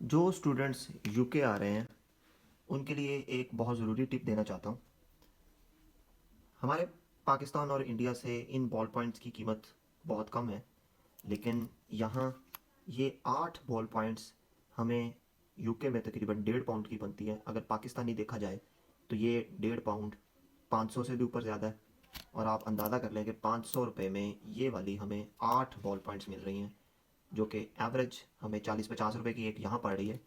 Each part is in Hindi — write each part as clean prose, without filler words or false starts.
जो स्टूडेंट्स यूके आ रहे हैं उनके लिए एक बहुत ज़रूरी टिप देना चाहता हूँ। हमारे पाकिस्तान और इंडिया से इन बॉल पॉइंट्स की कीमत बहुत कम है, लेकिन यहाँ ये 8 बॉल पॉइंट्स हमें यूके में तकरीबन 1.5 पाउंड की बनती है। अगर पाकिस्तानी देखा जाए तो ये 1.5 पाउंड 500 से भी ऊपर ज़्यादा है। और आप अंदाज़ा कर लें कि 500 रुपये में ये वाली हमें 8 बॉल पॉइंट्स मिल रही हैं, जो कि एवरेज हमें 40-50 रुपये की एक यहाँ पड़ रही है।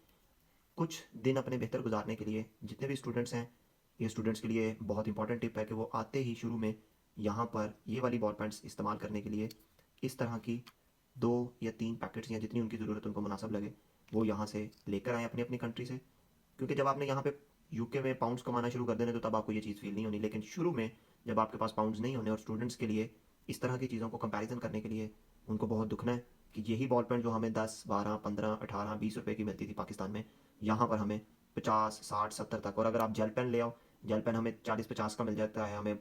कुछ दिन अपने बेहतर गुजारने के लिए जितने भी स्टूडेंट्स हैं, ये स्टूडेंट्स के लिए बहुत इंपॉर्टेंट टिप है कि वो आते ही शुरू में यहाँ पर ये वाली बॉल पेंस इस्तेमाल करने के लिए इस तरह की 2 या 3 पैकेट्स या जितनी उनकी ज़रूरत उनको मुनासिब लगे वो यहाँ से लेकर आएँ अपनी अपनी कंट्री से। क्योंकि जब आपने यहाँ पे यूके में पाउंड्स कमाना शुरू कर देने तो तब आपको ये चीज़ फील नहीं होनी, लेकिन शुरू में जब आपके पास पाउंड्स नहीं होने और स्टूडेंट्स के लिए इस तरह की चीज़ों को कंपैरिजन करने के लिए उनको बहुत दुखना है कि यही बॉल पेन जो हमें 10, 12, 15, 18, 20 रुपए की मिलती थी पाकिस्तान में, यहाँ पर हमें 50, 60, 70 तक। और अगर आप जेल पेन ले आओ, जेल पेन हमें 40-50 का मिल जाता है, हमें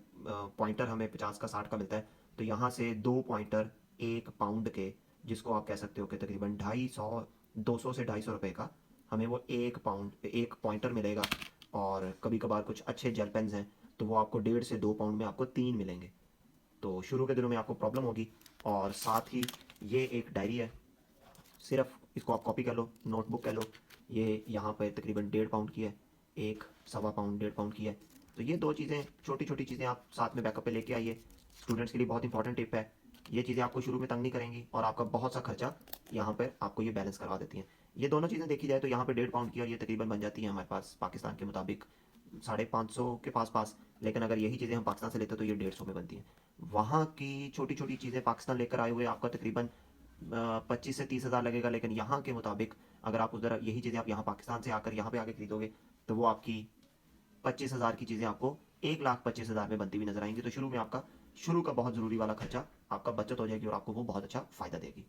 पॉइंटर हमें 50 का 60 का मिलता है। तो यहाँ से 2 पॉइंटर 1 पाउंड के, जिसको आप कह सकते हो कि तकरीबन 250 से 250 रुपये का, हमें वो 1 पाउंड 1 पॉइंटर मिलेगा। और कभी कभार कुछ अच्छे जेल पेन्स हैं तो वो आपको 1.5 से 2 पाउंड में आपको 3 मिलेंगे। तो शुरू के दिनों में आपको प्रॉब्लम होगी। और साथ ही ये एक डायरी है, सिर्फ इसको आप कॉपी कर लो, नोटबुक कह लो। ये यहाँ पर तकरीबन 1.5 पाउंड की है, एक 1.25 पाउंड 1.5 पाउंड की है। तो ये दो चीज़ें, छोटी छोटी चीज़ें आप साथ में बैकअप पे लेके आइए। स्टूडेंट्स के लिए बहुत इंपॉर्टेंट टिप है। ये चीज़ें आपको शुरू में तंग नहीं करेंगी और आपका बहुत सा खर्चा यहाँ पर आपको ये बैलेंस करवा देती हैं। ये दोनों चीज़ें देखी जाए तो यहाँ पे 1.5 पाउंड की और ये तकरीबन बन जाती है हमारे पास पाकिस्तान के मुताबिक 550 के पास पास। लेकिन अगर यही चीज़ें हम पाकिस्तान से लेते तो ये 150 में बनती हैं। वहाँ की छोटी छोटी चीज़ें पाकिस्तान लेकर आए हुए आपका तकरीबन 25 से 30 हज़ार लगेगा, लेकिन यहाँ के मुताबिक अगर आप उधर यही चीज़ें आप यहाँ पाकिस्तान से आकर यहाँ पे आके खरीदोगे तो वो आपकी 25 हज़ार की चीज़ें आपको 1,25,000 में बनती हुई नजर आएंगी। तो शुरू में आपका शुरू का बहुत ज़रूरी वाला खर्चा आपका बचत हो जाएगी और आपको वो बहुत अच्छा फ़ायदा देगी।